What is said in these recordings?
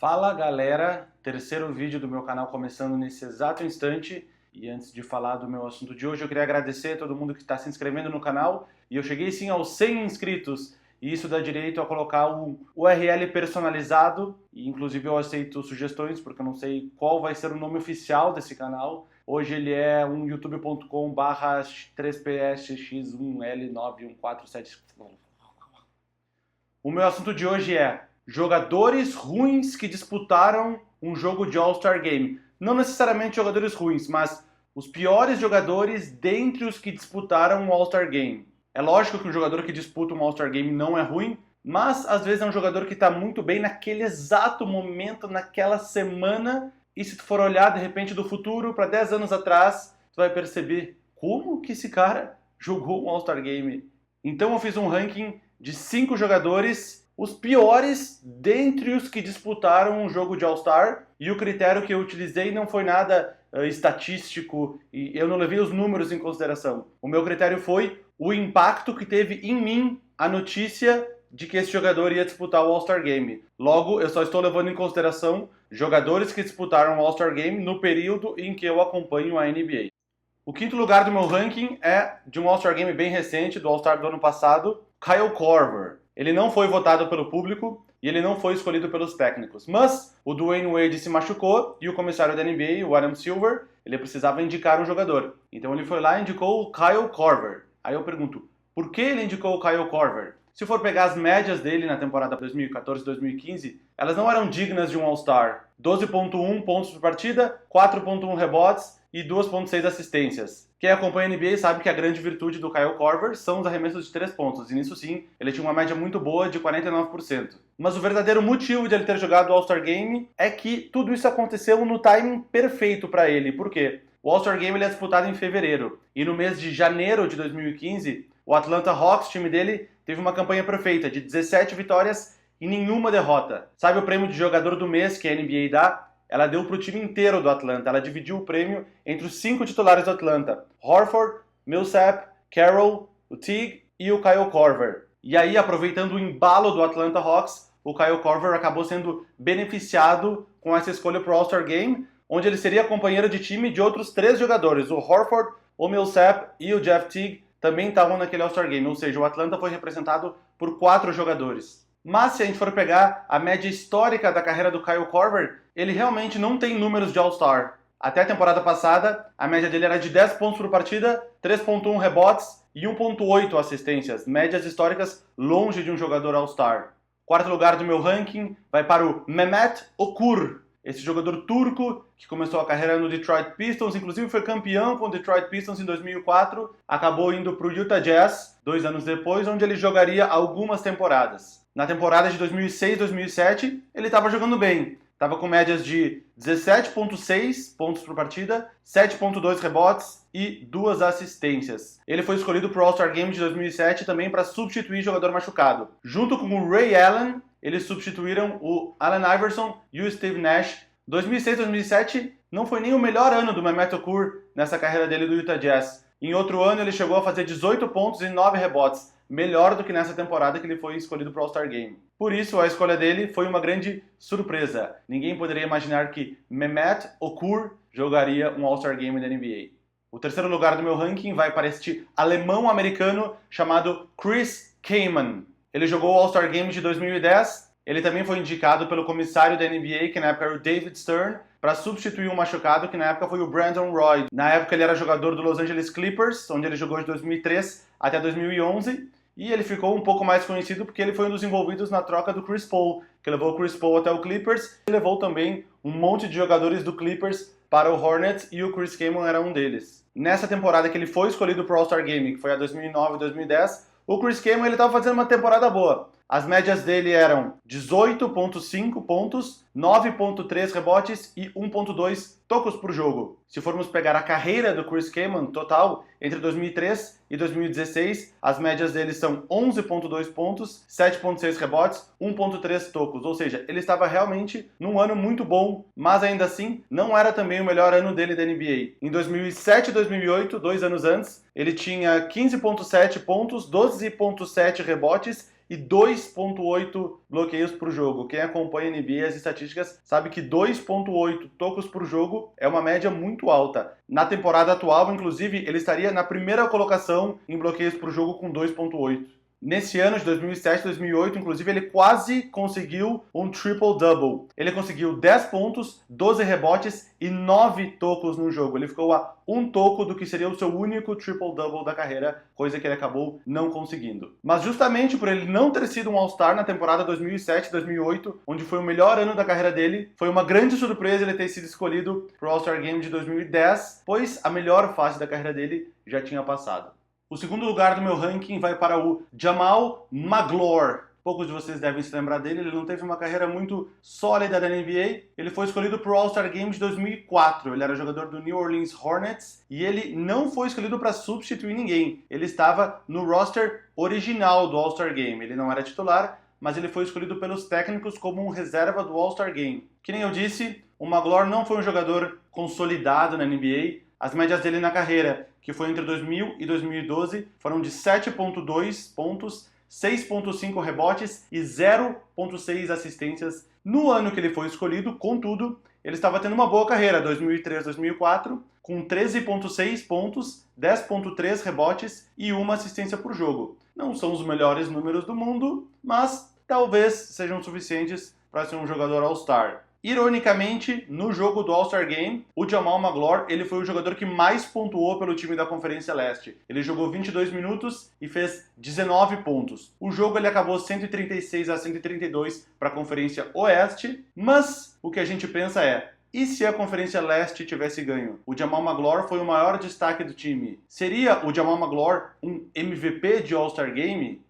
Fala galera, terceiro vídeo do meu canal começando nesse exato instante. E antes de falar do meu assunto de hoje, eu queria agradecer a todo mundo que está se inscrevendo no canal. E eu cheguei sim aos 100 inscritos. E isso dá direito a colocar um URL personalizado. E inclusive eu aceito sugestões, porque eu não sei qual vai ser o nome oficial desse canal. Hoje ele é um youtube.com/3psx1l9147. O meu assunto de hoje é jogadores ruins que disputaram um jogo de All-Star Game. Não necessariamente jogadores ruins, mas os piores jogadores dentre os que disputaram um All-Star Game. É lógico que um jogador que disputa um All-Star Game não é ruim, mas às vezes é um jogador que está muito bem naquele exato momento, naquela semana, e se tu for olhar de repente do futuro para 10 anos atrás, tu vai perceber como que esse cara jogou um All-Star Game. Então eu fiz um ranking de 5 jogadores, os piores dentre os que disputaram um jogo de All-Star, e o critério que eu utilizei não foi nada estatístico, e eu não levei os números em consideração. O meu critério foi o impacto que teve em mim a notícia de que esse jogador ia disputar o All-Star Game. Logo, eu só estou levando em consideração jogadores que disputaram o All-Star Game no período em que eu acompanho a NBA. O quinto lugar do meu ranking é de um All-Star Game bem recente, do All-Star do ano passado, Kyle Korver. Ele não foi votado pelo público e ele não foi escolhido pelos técnicos. Mas o Dwayne Wade se machucou e o comissário da NBA, o Adam Silver, ele precisava indicar um jogador. Então ele foi lá e indicou o Kyle Korver. Aí eu pergunto, por que ele indicou o Kyle Korver? Se for pegar as médias dele na temporada 2014-2015, elas não eram dignas de um All-Star. 12.1 pontos por partida, 4.1 rebotes e 2.6 assistências. Quem acompanha a NBA sabe que a grande virtude do Kyle Korver são os arremessos de 3 pontos, e nisso sim, ele tinha uma média muito boa de 49%. Mas o verdadeiro motivo de ele ter jogado o All-Star Game é que tudo isso aconteceu no timing perfeito para ele. Por quê? O All-Star Game ele é disputado em fevereiro, e no mês de janeiro de 2015, o Atlanta Hawks, time dele, teve uma campanha perfeita de 17 vitórias e nenhuma derrota. Sabe o prêmio de jogador do mês que a NBA dá? Ela deu para o time inteiro do Atlanta. Ela dividiu o prêmio entre os 5 titulares do Atlanta: Horford, Millsap, Carroll, o Teague e o Kyle Korver. E aí, aproveitando o embalo do Atlanta Hawks, o Kyle Korver acabou sendo beneficiado com essa escolha para o All-Star Game, onde ele seria companheiro de time de outros 3 jogadores. O Horford, o Millsap e o Jeff Teague também estavam naquele All-Star Game. Ou seja, o Atlanta foi representado por 4 jogadores. Mas se a gente for pegar a média histórica da carreira do Kyle Korver, ele realmente não tem números de All-Star. Até a temporada passada, a média dele era de 10 pontos por partida, 3.1 rebotes e 1.8 assistências. Médias históricas longe de um jogador All-Star. Quarto lugar do meu ranking vai para o Mehmet Okur. Esse jogador turco que começou a carreira no Detroit Pistons, inclusive foi campeão com o Detroit Pistons em 2004, acabou indo para o Utah Jazz 2 anos depois, onde ele jogaria algumas temporadas. Na temporada de 2006-2007, ele estava jogando bem. Estava com médias de 17.6 pontos por partida, 7.2 rebotes e 2 assistências. Ele foi escolhido para o All-Star Game de 2007 também para substituir jogador machucado. Junto com o Ray Allen, eles substituíram o Allen Iverson e o Steve Nash. 2006-2007 não foi nem o melhor ano do Mehmet Okur nessa carreira dele do Utah Jazz. Em outro ano ele chegou a fazer 18 pontos e 9 rebotes, melhor do que nessa temporada que ele foi escolhido para o All-Star Game. Por isso, a escolha dele foi uma grande surpresa. Ninguém poderia imaginar que Mehmet Okur jogaria um All-Star Game da NBA. O terceiro lugar do meu ranking vai para este alemão-americano chamado Chris Kaman. Ele jogou o All-Star Game de 2010. Ele também foi indicado pelo comissário da NBA, que na época era o David Stern, para substituir um machucado, que na época foi o Brandon Roy. Na época ele era jogador do Los Angeles Clippers, onde ele jogou de 2003 até 2011. E ele ficou um pouco mais conhecido porque ele foi um dos envolvidos na troca do Chris Paul, que levou o Chris Paul até o Clippers e levou também um monte de jogadores do Clippers para o Hornets, e o Chris Kaman era um deles. Nessa temporada que ele foi escolhido para o All-Star Game, que foi a 2009 e 2010, o Chris Kaman estava fazendo uma temporada boa. As médias dele eram 18.5 pontos, 9.3 rebotes e 1.2 tocos por jogo. Se formos pegar a carreira do Chris Kaman total, entre 2003 e 2016, as médias dele são 11.2 pontos, 7.6 rebotes, 1.3 tocos. Ou seja, ele estava realmente num ano muito bom, mas ainda assim não era também o melhor ano dele da NBA. Em 2007 e 2008, 2 anos antes, ele tinha 15.7 pontos, 12.7 rebotes e 2,8 bloqueios por jogo. Quem acompanha a NBA e as estatísticas sabe que 2,8 tocos por jogo é uma média muito alta. Na temporada atual, inclusive, ele estaria na primeira colocação em bloqueios por jogo com 2,8. Nesse ano de 2007, 2008, inclusive, ele quase conseguiu um triple-double. Ele conseguiu 10 pontos, 12 rebotes e 9 tocos no jogo. Ele ficou a um toco do que seria o seu único triple-double da carreira, coisa que ele acabou não conseguindo. Mas justamente por ele não ter sido um All-Star na temporada 2007-2008, onde foi o melhor ano da carreira dele, foi uma grande surpresa ele ter sido escolhido para o All-Star Game de 2010, pois a melhor fase da carreira dele já tinha passado. O segundo lugar do meu ranking vai para o Jamal Magloire. Poucos de vocês devem se lembrar dele, ele não teve uma carreira muito sólida na NBA. Ele foi escolhido para o All-Star Game de 2004. Ele era jogador do New Orleans Hornets e ele não foi escolhido para substituir ninguém. Ele estava no roster original do All-Star Game. Ele não era titular, mas ele foi escolhido pelos técnicos como um reserva do All-Star Game. Que nem eu disse, o Magloire não foi um jogador consolidado na NBA. As médias dele na carreira, que foi entre 2000 e 2012, foram de 7,2 pontos, 6,5 rebotes e 0,6 assistências. No ano que ele foi escolhido, contudo, ele estava tendo uma boa carreira, 2003-2004, com 13,6 pontos, 10,3 rebotes e 1 assistência por jogo. Não são os melhores números do mundo, mas talvez sejam suficientes para ser um jogador All-Star. Ironicamente, no jogo do All-Star Game, o Jamal Magloire ele foi o jogador que mais pontuou pelo time da Conferência Leste. Ele jogou 22 minutos e fez 19 pontos. O jogo ele acabou 136-132 para a Conferência Oeste, mas o que a gente pensa é: e se a Conferência Leste tivesse ganho? O Jamal Magloire foi o maior destaque do time. Seria o Jamal Magloire um MVP de All-Star Game?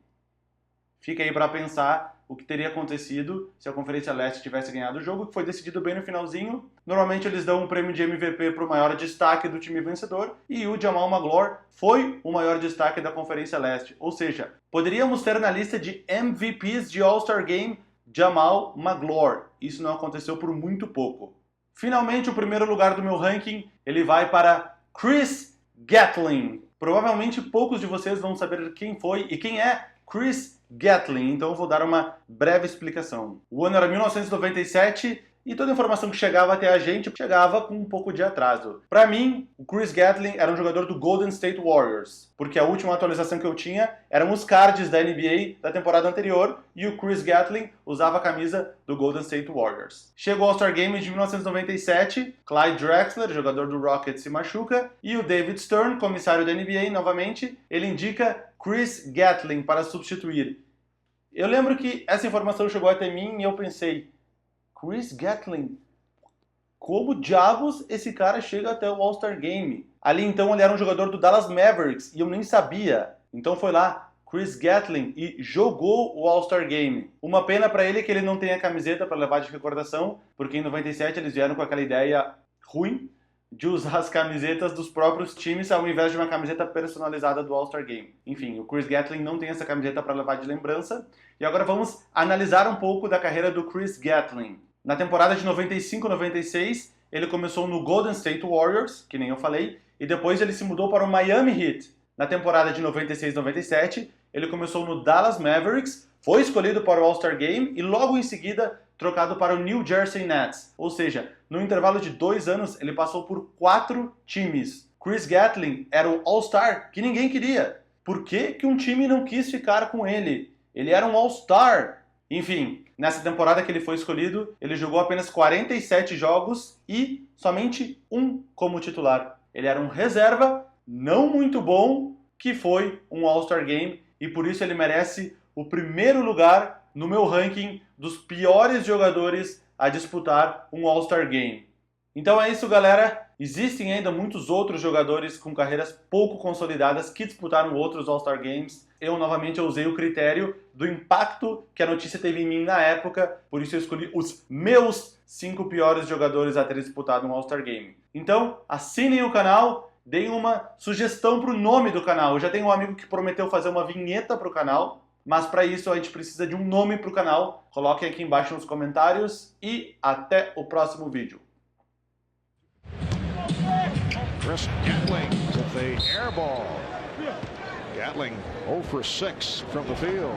Fica aí para pensar o que teria acontecido se a Conferência Leste tivesse ganhado o jogo, que foi decidido bem no finalzinho. Normalmente eles dão um prêmio de MVP para o maior destaque do time vencedor, e o Jamal Magloire foi o maior destaque da Conferência Leste. Ou seja, poderíamos ter na lista de MVPs de All-Star Game Jamal Magloire. Isso não aconteceu por muito pouco. Finalmente, o primeiro lugar do meu ranking, ele vai para Chris Gatling. Provavelmente poucos de vocês vão saber quem foi e quem é Chris Gatling, então eu vou dar uma breve explicação. O ano era 1997 e toda a informação que chegava até a gente chegava com um pouco de atraso. Para mim, o Chris Gatling era um jogador do Golden State Warriors, porque a última atualização que eu tinha eram os cards da NBA da temporada anterior e o Chris Gatling usava a camisa do Golden State Warriors. Chegou ao All-Star Game de 1997, Clyde Drexler, jogador do Rockets, se machuca, e o David Stern, comissário da NBA, novamente, ele indica Chris Gatling para substituir. Eu lembro que essa informação chegou até mim e eu pensei: Chris Gatling, como diabos esse cara chega até o All-Star Game? Ali então ele era um jogador do Dallas Mavericks e eu nem sabia. Então foi lá, Chris Gatling, e jogou o All-Star Game. Uma pena para ele que ele não tenha camiseta para levar de recordação, porque em 97 eles vieram com aquela ideia ruim de usar as camisetas dos próprios times ao invés de uma camiseta personalizada do All-Star Game. Enfim, o Chris Gatling não tem essa camiseta para levar de lembrança. E agora vamos analisar um pouco da carreira do Chris Gatling. Na temporada de 95-96, ele começou no Golden State Warriors, que nem eu falei, e depois ele se mudou para o Miami Heat. Na temporada de 96-97, ele começou no Dallas Mavericks, foi escolhido para o All-Star Game e logo em seguida trocado para o New Jersey Nets. Ou seja, no intervalo de 2 anos, ele passou por 4 times. Chris Gatling era o All-Star que ninguém queria. Por que um time não quis ficar com ele? Ele era um All-Star. Enfim, nessa temporada que ele foi escolhido, ele jogou apenas 47 jogos e somente 1 como titular. Ele era um reserva, não muito bom, que foi um All-Star Game, e por isso ele merece o primeiro lugar no meu ranking dos piores jogadores a disputar um All-Star Game. Então é isso, galera. Existem ainda muitos outros jogadores com carreiras pouco consolidadas que disputaram outros All-Star Games. Eu, novamente, usei o critério do impacto que a notícia teve em mim na época, por isso eu escolhi os meus 5 piores jogadores a terem disputado um All-Star Game. Então, assinem o canal, deem uma sugestão para o nome do canal. Eu já tenho um amigo que prometeu fazer uma vinheta para o canal, mas para isso a gente precisa de um nome para o canal. Coloquem aqui embaixo nos comentários e até o próximo vídeo. Chris Gatling with the air ball. Gatling 0 for 6 from the field.